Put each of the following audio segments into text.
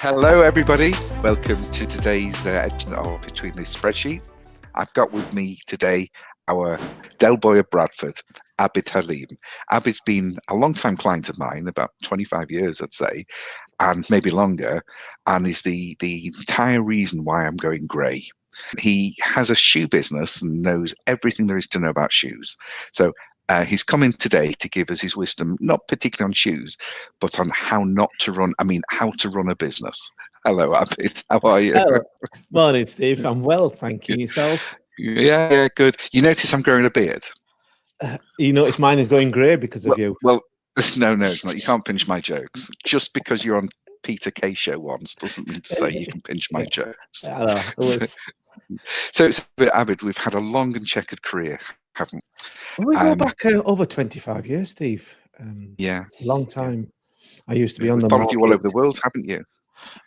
Hello, everybody. Welcome to today's edition of Between the Spreadsheets. I've got with me today our Del Boy of Bradford, Abid Halim. Abid's been a long-time client of mine, about 25 years, I'd say, and maybe longer, and is the entire reason why I'm going grey. He has a shoe business and knows everything there is to know about shoes. So he's come in today to give us his wisdom, not particularly on shoes, but on how to run a business. Hello, Abid. How are you? Hello. Morning, Steve. I'm well, thank you. Yourself? Yeah, good. You notice I'm growing a beard? You notice mine is going grey because of you. Well, no, it's not. You can't pinch my jokes. Just because you're on Peter Kay show once doesn't mean to say you can pinch my jokes. I know. So, Abid, we've had a long and checkered career, haven't we? We go back over 25 years, Steve. Yeah. Long time. I used to be on We've the followed market. you all over the world, haven't you?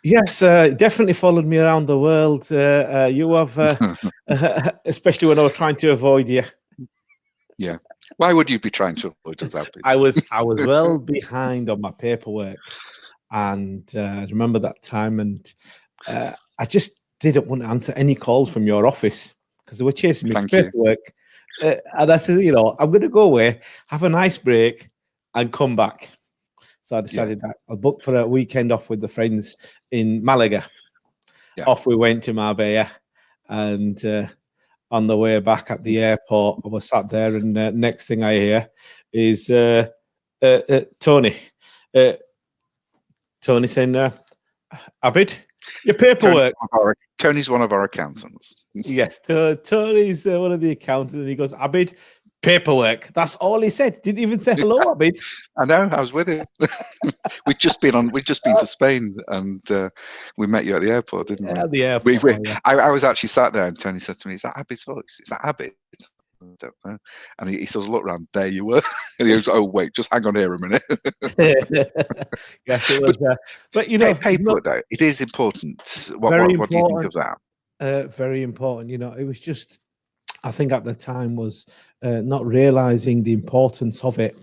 Yes, definitely followed me around the world. You have, especially when I was trying to avoid you. Yeah. Why would you be trying to avoid us, Abid? I was well behind on my paperwork, and I remember that time, and I just didn't want to answer any calls from your office because they were chasing me for paperwork. And I said, I'm going to go away, have a nice break, and come back. So I decided that I'll book for a weekend off with the friends in Malaga. Yeah. Off we went to Marbella, and on the way back at the airport, I was sat there, and next thing I hear is Tony. Tony saying, Abid, your paperwork. Tony's one of our accountants. Yes, Tony's one of the accountants, and he goes, Abid, paperwork. That's all he said. Didn't even say hello, Abid. I know. I was with him. We'd just been to Spain, and we met you at the airport, didn't we? At the airport. I was actually sat there, and Tony said to me, "Is that Abid's voice? Is that Abid?" I don't know. And he sort of looked around. There you were. And he goes, "Oh wait, just hang on here a minute." Yes, it was. But paperwork though, it is important. What do you think of that? Very important. It was just, I think at the time was not realizing the importance of it.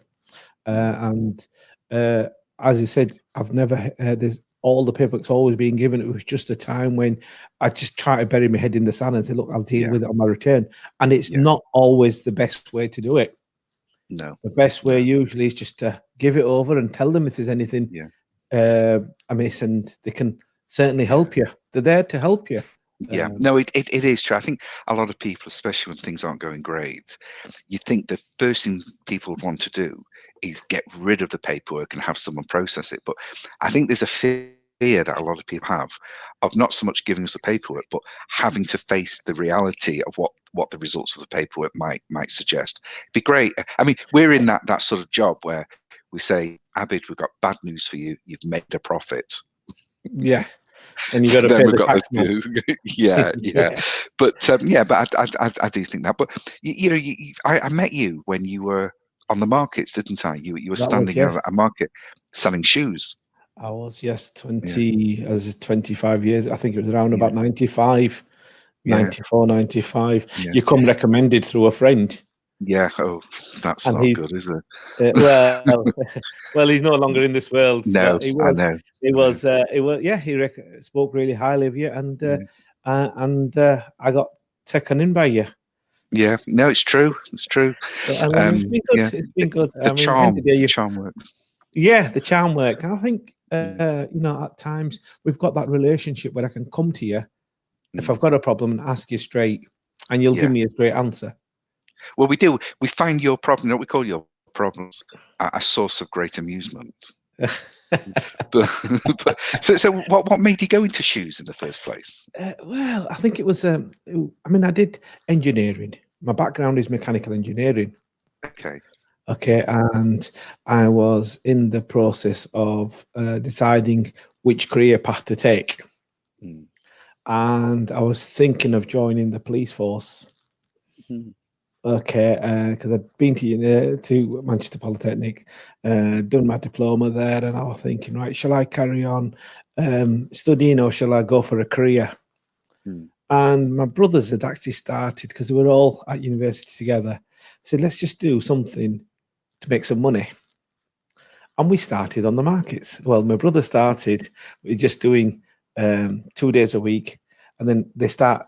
And as I said, I've never heard this. All the paperwork's always been given. It was just a time when I just try to bury my head in the sand and say, look, I'll deal with it on my return. And it's not always the best way to do it. No. The best way usually is just to give it over and tell them if there's anything amiss, and they can certainly help you. They're there to help you. Yeah, no, it is true. I think a lot of people, especially when things aren't going great, you think the first thing people want to do is get rid of the paperwork and have someone process it. But I think there's a fear that a lot of people have of not so much giving us the paperwork, but having to face the reality of what the results of the paperwork might suggest. It'd be great. I mean, we're in that sort of job where we say, Abid, we've got bad news for you. You've made a profit. Yeah. And you got to pay the tax. Yeah. But I do think that. But I met you when you were on the markets, didn't I? You were standing in a market selling shoes. I was, yes, 25 years. I think it was around about 95, 94, 95. Yeah. You come recommended through a friend. Yeah. Oh, that's not good, is it? Well, he's no longer in this world. No, he was, I know. He was. Yeah. He spoke really highly of you, and I got taken in by you. Yeah. No, it's true. It's true. It's been good. It's been good. The charm works. Yeah, the charm worked. And I think at times we've got that relationship where I can come to you if I've got a problem and ask you straight, and you'll give me a straight answer. Well, we do. We find your problem, what we call your problems, a source of great amusement. So what made you go into shoes in the first place? Well, I think it was. I did engineering. My background is mechanical engineering. Okay, and I was in the process of deciding which career path to take, and I was thinking of joining the police force. Okay, because I'd been to Manchester Polytechnic, done my diploma there, and I was thinking, right, shall I carry on studying or shall I go for a career? And my brothers had actually started, because they were all at university together, said, let's just do something to make some money. and we started on the markets. Well, my brother started just doing 2 days a week, and then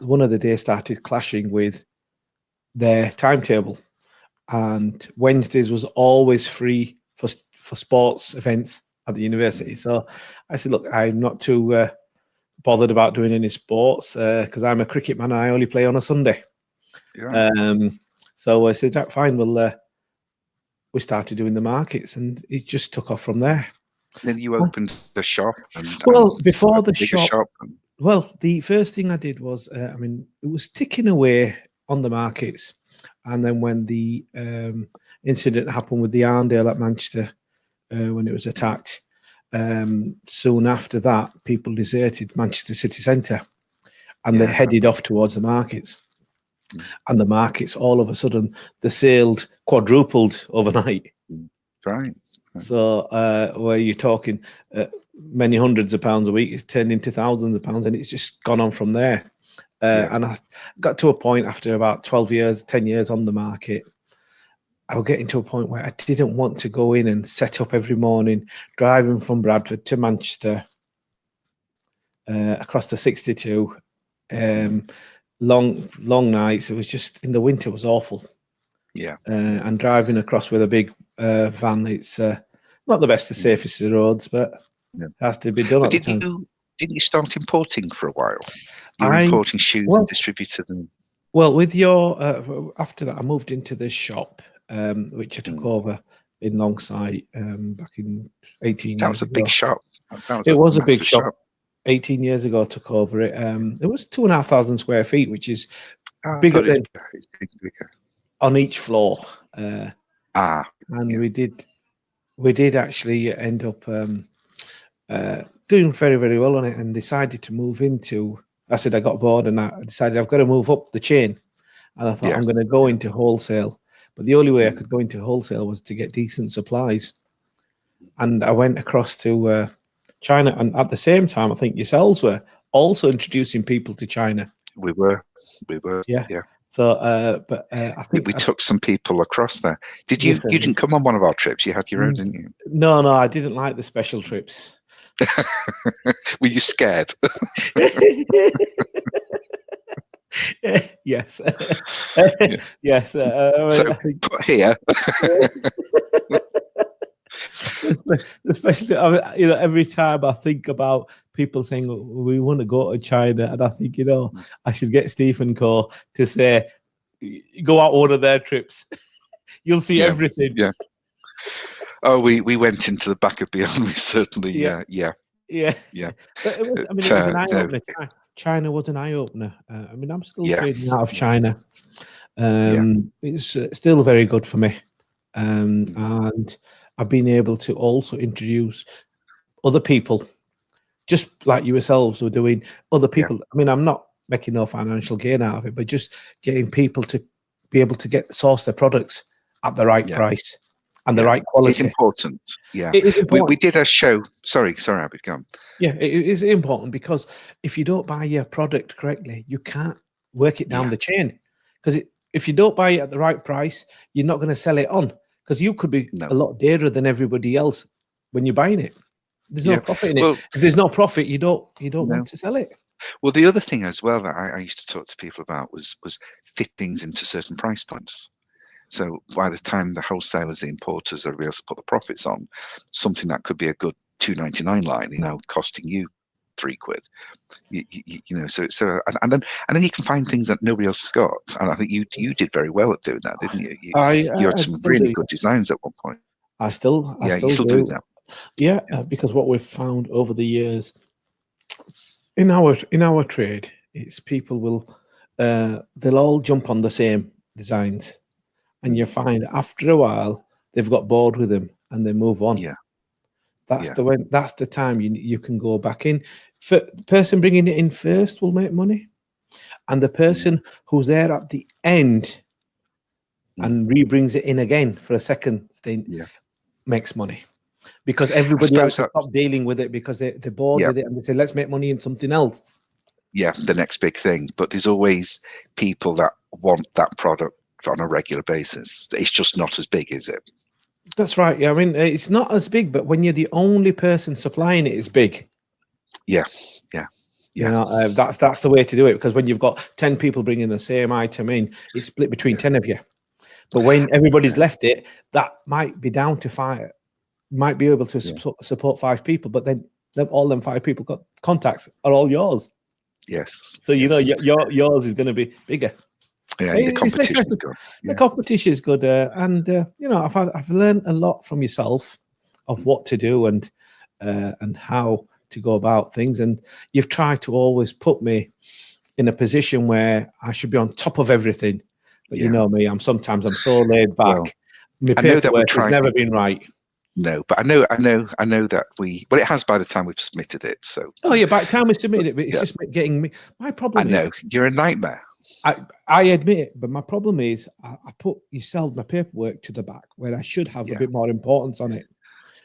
one of the days started clashing with their timetable, and Wednesdays was always free for sports events at the university. So I said, look, I'm not too bothered about doing any sports because I'm a cricket man and I only play on a Sunday. Yeah. So I said, right, fine, we started doing the markets, and it just took off from there. Then you opened the shop, Well, before a the bigger shop, and- well, the first thing I did was, it was ticking away on the markets, and then when the incident happened with the Arndale at Manchester, when it was attacked, soon after that, people deserted Manchester city centre, and they headed off towards the markets. And the markets, all of a sudden, the sales quadrupled overnight. Right. So where you're talking many hundreds of pounds a week, it's turned into thousands of pounds, and it's just gone on from there. And I got to a point after about 12 years, 10 years on the market, I was getting to a point where I didn't want to go in and set up every morning, driving from Bradford to Manchester, across the 62, long nights. It was just, in the winter, it was awful. Yeah. And driving across with a big van, it's not the best, the safest of roads, but it has to be done at the time. Didn't you start importing for a while? You were importing shoes and distributors and... Well, with your after that, I moved into the shop, which I took over in Longside back in 18 years ago. That was a big shop. It was a big shop. 18 years ago, I took over it. It was 2,500 square feet, which is bigger than on each floor. And we did actually end up doing very, very well on it, and decided to move into. I said I got bored, and I decided I've got to move up the chain, and I thought I'm going to go into wholesale. But the only way I could go into wholesale was to get decent supplies, and I went across to China, and at the same time, I think yourselves were also introducing people to China. We were. Yeah. So, I think we took some people across there. Did you? You didn't come on one of our trips. You had your own, didn't you? No, I didn't like the special trips. Were you scared? Yes. Yes. So put here. Especially, every time I think about people saying we want to go to China, and I think, I should get Stephen Co to say, go out one of their trips. You'll see everything. Yeah. Oh, we went into the back of Beyond. We certainly, yeah. But it was, it was an eye opener. China was an eye opener. I'm still trading out of China. It's still very good for me, and I've been able to also introduce other people, just like yourselves were doing. Other people. I'm not making no financial gain out of it, but just getting people to be able to source their products at the right price and the right quality. It's important. Yeah, it is important. We did a show. Sorry, Abid, go on. Yeah, it is important, because if you don't buy your product correctly, you can't work it down the chain. Because if you don't buy it at the right price, you're not going to sell it on, because you could be a lot dearer than everybody else when you're buying it. There's no profit in it. If there's no profit, you don't want to sell it. Well, the other thing as well that I used to talk to people about was fit things into certain price points. So by the time the wholesalers, the importers, are able to put the profits on, something that could be a good £2.99 line, costing you £3. And then you can find things that nobody else has got. And I think you did very well at doing that, didn't you? You had some really good designs at one point. I still do do that. Yeah, because what we've found over the years in our trade, it's people will they'll all jump on the same designs, and you find after a while they've got bored with them and they move on. That's the time you can go back in. The person bringing it in first will make money, and the person who's there at the end and re-brings it in again for a second stint makes money, because everybody else has stopped dealing with it because they're bored with it, and they say, let's make money in something else. Yeah, the next big thing. But there's always people that want that product on a regular basis. It's just not as big, is it? That's right. Yeah, I mean, it's not as big, but when you're the only person supplying it, it's big. Yeah, yeah, You yeah, know, that's the way to do it, because when you've got 10 people bringing the same item in, it's split between yeah, 10 of you. But when everybody's yeah, left it, that might be down to 5, might be able to yeah. support 5 people, but then all them 5 people got contacts are all yours. Yes, So you know yes. yours is going to be bigger. Yeah, the It's competition's especially good. the Yeah, competition is good, and you know, I've learned a lot from yourself of mm, what to do and how to go about things, and you've tried to always put me in a position where I should be on top of everything. But you yeah. know me, I'm so laid Well, back. My I know that we paperwork has try. never been right. No, but I know that we. Well, it has by the time we've submitted it. So Oh yeah, by the time we submit it, but it's yeah, just getting me. My I problem is, know you're a nightmare. I I admit it, but my problem is I put you sell my paperwork to the back where I should have a Yeah, bit more importance on it,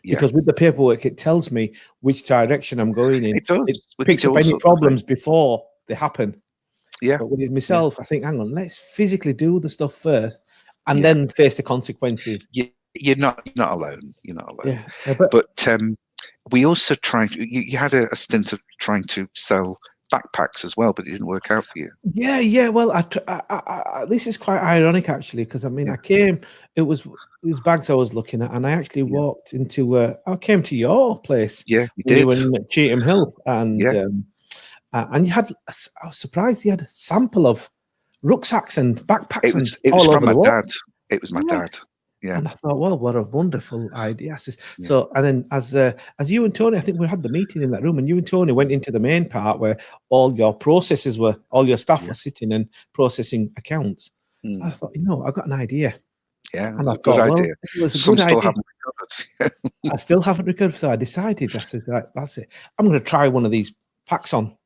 yeah. because with the paperwork it tells me which direction I'm going in. It does. It We can picks do up all any sorts of problems things. before they happen. Yeah, But with yeah, myself, I think, hang on, let's physically do the stuff first, and yeah. then face the consequences. You're not alone. You're not alone. Yeah, but But we also tried. You had a stint of trying to sell backpacks as well, but it didn't work out for you. yeah, yeah. Well, this is quite ironic actually, because I mean, Yeah, I came. It was these bags I was looking at, and I actually yeah, walked into. I came to your place yeah. You when you did. were in Cheetham Hill, Yeah. and you had. I was surprised you had a sample of rucksacks and backpacks and It was all from over my the world. dad. It was my Right. dad. Yeah, And I thought, well, what a wonderful idea. yeah, So, and then as you and Tony, I think we had the meeting in that room, and you and Tony went into the main part where all your staff yeah. were sitting and processing accounts. I Mm. thought, you know, I got an idea. Yeah, it And was I a good thought, well, idea. it was a Some good still idea. haven't recovered. I still haven't recovered. So I decided, I said, right, that's it. I'm going to try one of these packs on.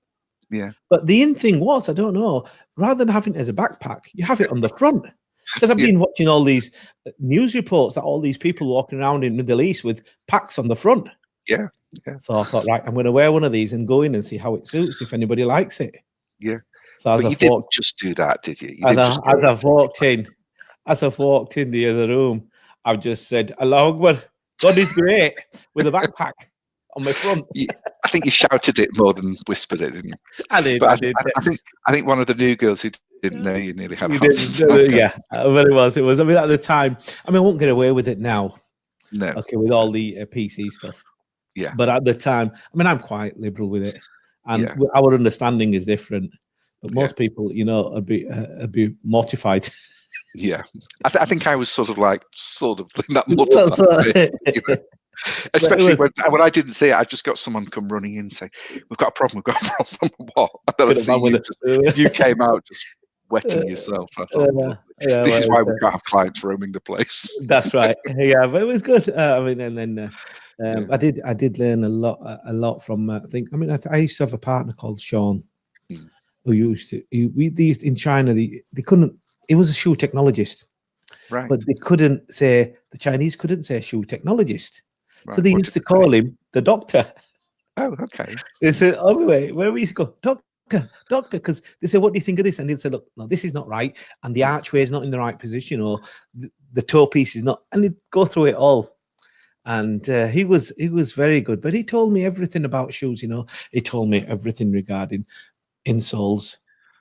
Yeah, But the in thing was, I don't know, rather than having it as a backpack, you have it on the front. Because I've yeah, been watching all these news reports that all these people walking around in Middle East with packs on the front. yeah, yeah, So I thought, right, I'm going to wear one of these and go in and see how it suits, if anybody likes it. yeah. So as But I you didn't thought, just do that, did you? You and didn't just go as in and I've take walked in, the other room, I've just said, "Allah Akbar, God is great," with a backpack on my front. I think you shouted it more than whispered it, didn't you? I did, But I did. I think one of the new girls who didn't know you nearly had a You heart did, attack. yeah. But it was. It was. I mean, at the time, I mean, I won't get away with it now. No, Okay, with all the PC stuff. yeah, But at the time, I mean, I'm quite liberal with it, and yeah, our understanding is different. But yeah, most people, you know, would be mortified. yeah. I think I was sort of in that Well, mortified so, state, you know. but it Especially was when I didn't see it, I just got someone come running in and say, "We've got a problem. We've got a problem." What? And then I could have see done with you it. you came out just wetting yourself. I thought, lovely. Yeah, This is well, why we can't have clients roaming the place. that's right. Yeah, but it was good. I mean, and then Yeah. I did learn a lot from. I think. I mean, I used to have a partner called Sean Mm. who used to. These in China. They couldn't. He was a shoe technologist, Right. but they couldn't say the Chinese couldn't say shoe technologist, so Right. they What used did to they say? call him the doctor. Oh, okay. They said, "Oh wait, where we used to go, doctor," because they said, "What do you think of this?" And he'd say, "Look, no, this is not right, and the Yeah. archway is not in the right position, or the toe piece is not." And he'd go through it all. And he was very good, but he told me everything about shoes. You know, he told me everything regarding insoles,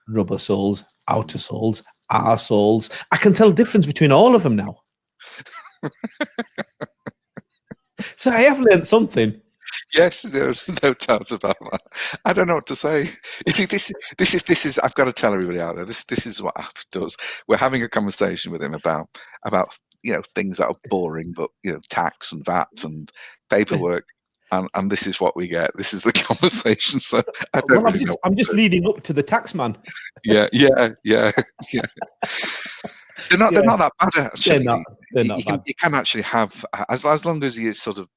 rubber soles, outer Mm. soles, R soles. I can tell the difference between all of them now. So I have learned something. Yes, there's no doubt about that. I don't know what to say. You see, this is. I've got to tell everybody out there. This is what App does. We're having a conversation with him about things that are boring, but tax and VAT and paperwork, and this is what we get. This is the conversation. So I don't Well, really know. I'm just leading up to the tax man. Yeah, yeah, yeah, yeah. They're Yeah, not that bad they're actually. not. They're not bad. You can actually have as long as you sort of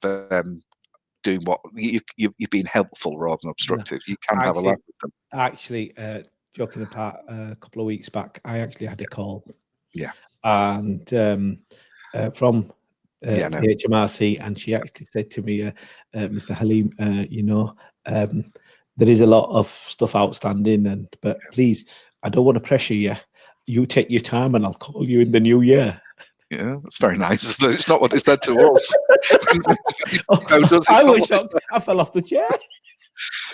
doing what you're being helpful rather than No, obstructive. You can have a laugh actually, with them. joking apart, a couple of weeks back, I actually had a call, Yeah, and from yeah, no, the HMRC, and she actually said to me, "Mr. Halim, there is a lot of stuff outstanding, but please, I don't want to pressure you. You take your time, and I'll call you in the new year." Yeah, that's very nice. It's not what they said to us. Oh, I was shocked. I fell off the chair.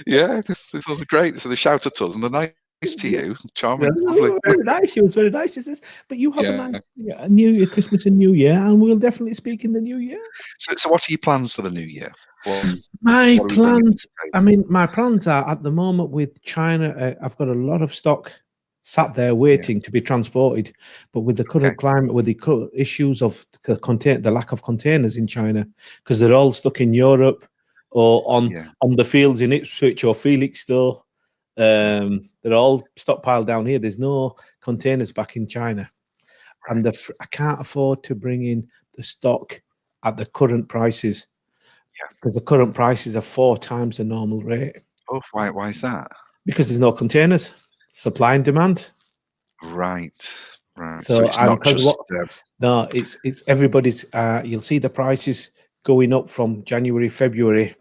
Yeah, this was great. So they shout at us and they're nice to you. Yeah, Charming, lovely. very nice. She was very nice. She says, "But you have a Yeah. nice New Year, Christmas, and New Year, and we'll definitely speak in the New Year." So what are your plans for the new year? My What are we bringing to plans. the table? I mean, my plans are at the moment with China. I've got a lot of stock sat there waiting to be transported, but with the current climate, with the current issues of the lack of containers in China, because they're all stuck in Europe or on the fields in Ipswich or Felixstowe. They're all stockpiled down here. There's no containers back in China, and I can't afford to bring in the stock at the current prices, because the current prices are 4 times the normal rate. Oh, why is that? Because there's no containers, supply and demand. Right. So it's not just no, it's everybody's. You'll see the prices going up from January, February.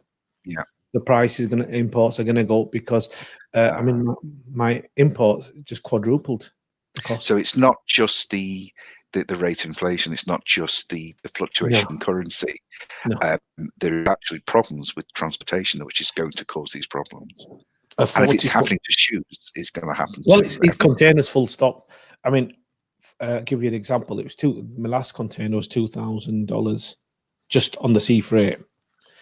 Yeah. The imports are going to go up because, I mean, my imports just quadrupled the cost. So it's not just the rate of inflation. It's not just the fluctuation in currency. No. There are actually problems with transportation, which is going to cause these problems. And if it's happening to shoes, it's going to happen. Well, it's containers full stop. I mean, give you an example. It was my last container was $2,000 just on the sea freight.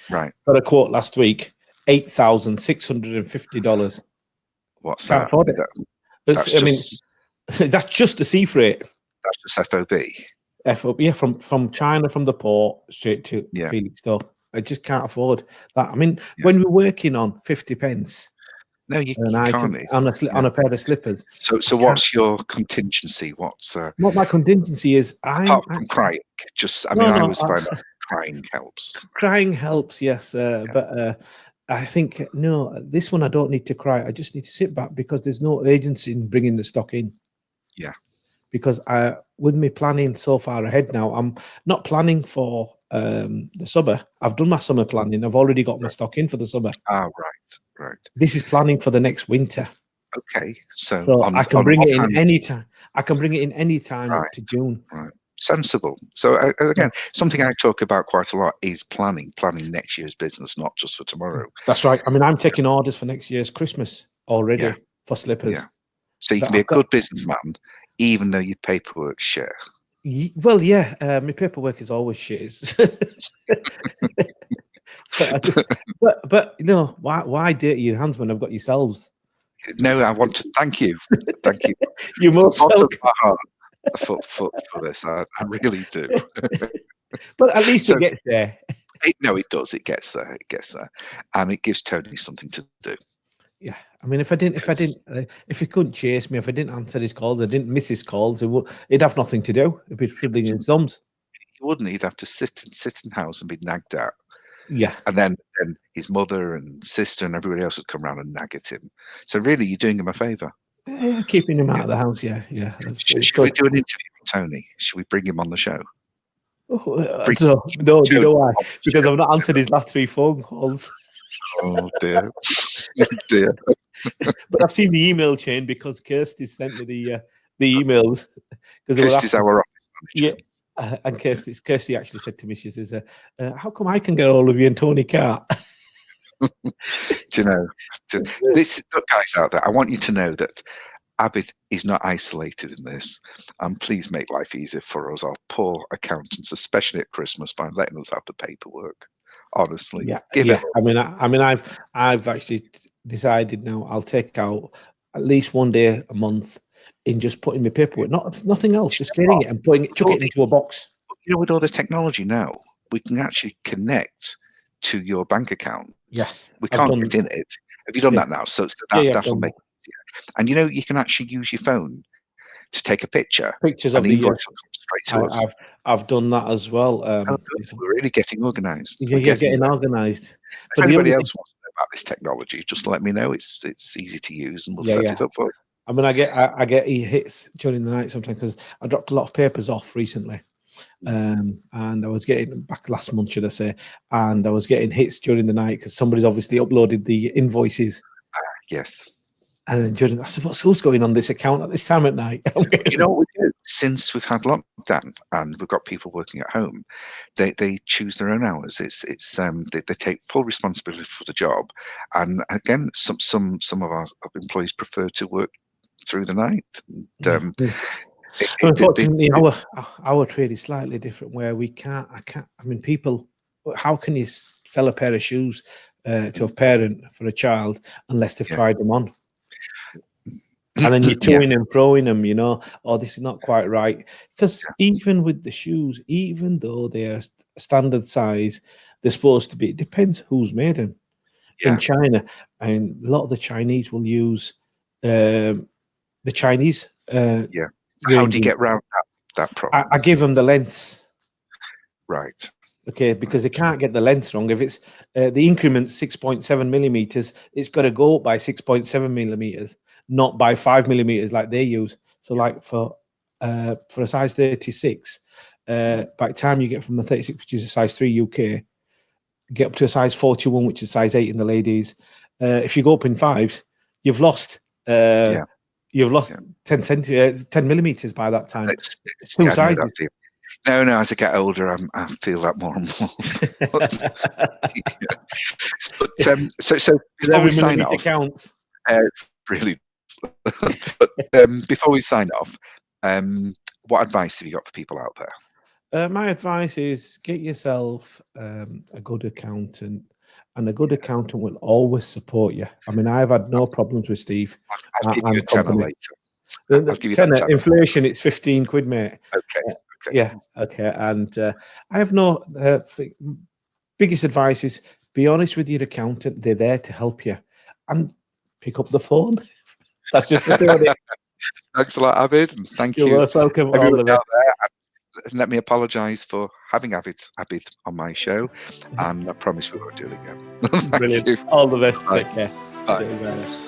Right. Got a quote last week, $8,650. What's Can't that? afford it. That's just the sea freight. That's just FOB. FOB, yeah, from China, from the port straight to Felixstowe. I just can't afford that. I mean, when we're working on 50 pence, no, you can't. On a pair of slippers. So what's your contingency? What my contingency is? Apart from crying, I always find that crying helps. Crying helps, yes, but I think this one I don't need to cry. I just need to sit back because there's no urgency in bringing the stock in. Yeah. Because with me planning so far ahead now, I'm not planning for the summer. I've done my summer planning. I've already got my stock in for the summer. Ah, right. This is planning for the next winter. Okay, so I can bring it in any time. I can bring it in any time up to June. Right. Sensible. So again, something I talk about quite a lot is planning next year's business, not just for tomorrow. That's right. I mean, I'm taking orders for next year's Christmas already for slippers. Yeah. So you can be a good businessman, even though your paperwork's shit. Well, yeah, my paperwork is always shit. So but why dirty your hands when I've got yourselves? No, I want to thank you. Thank you. You're most welcome. My heart for this. I really do. But at least it gets there. It does. It gets there. And it gives Tony something to do. Yeah, I mean, if he couldn't chase me, if I didn't answer his calls, I didn't miss his calls, he'd have nothing to do. He'd be twiddling his thumbs. He wouldn't. He'd have to sit in house and be nagged at. Yeah. And then his mother and sister and everybody else would come around and nag at him. So really, you're doing him a favour. Yeah, keeping him out of the house. Yeah. Should we do an interview with Tony? Should we bring him on the show? No, do you know why? Because I've not answered his last 3 phone calls. Oh dear. Dear. But I've seen the email chain because Kirsty sent me the emails. Kirsty's our office manager. Yeah, and Kirsty actually said to me, she says, "How come I can get all of you and Tony can't?" Do you know, this, guys out there, I want you to know that Abid is not isolated in this, and please make life easier for us, our poor accountants, especially at Christmas, by letting us have the paperwork. Honestly, I mean, I've actually decided now I'll take out at least 1 day a month in just putting my paperwork, nothing else, just getting it and chuck it into a box. You know, with all the technology now, we can actually connect to your bank account. Yes, we can't get in it. Have you done that now? So that'll make it easier. And you can actually use your phone to take a pictures of the invoice will come straight to us. I've done that as well. We're really getting organised. You're getting organised. If anybody else wants to know about this technology, just let me know. It's easy to use, and we'll set it up for you. I mean, I get hits during the night sometimes because I dropped a lot of papers off recently, and I was getting back last month, should I say, and I was getting hits during the night because somebody's obviously uploaded the invoices. Yes. And then I said, what's going on this account at this time at night? You know what we do? since we've had lockdown and we've got people working at home, they choose their own hours. They take full responsibility for the job, and again, some of our employees prefer to work through the night. And, unfortunately, our trade is slightly different, where I can't. I mean, people. How can you sell a pair of shoes to a parent for a child unless they've tried them on? And then you're toing and throwing them, oh, this is not quite right. Because even with the shoes, even though they are standard size, they're supposed to be, it depends who's made them. In China, and a lot of the Chinese will use the Chinese. So how do you get around that problem? I give them the lengths. Right. Okay, because they can't get the length wrong. If it's the increment 6.7 millimeters, it's got to go up by 6.7 millimeters, not by 5 millimeters like they use. So, like for a size 36, by the time you get from the 36, which is a size 3 UK, get up to a size 41, which is size 8 in the ladies. If you go up in 5s, you've lost. You've lost 10 millimeters by that time. It's two sizes. No, as I get older, I feel that more and more. So before we sign off, counts. Really. But before we sign off, what advice have you got for people out there? My advice is get yourself a good accountant, and a good accountant will always support you. I mean, I've had no problems with Steve. I'll give you a tenner later. I'll give you tenner. that tenner. Inflation, it's 15 quid, mate. Okay. Yeah, okay. And I have no biggest advice is be honest with your accountant. They're there to help you, and pick up the phone. That's just it. Thanks a lot, Abid, and thank you. You're most welcome. Everyone out there. And let me apologise for having Abid on my show, and I promise we won't do it again. Brilliant. You. All the best. Bye. Take care. Bye.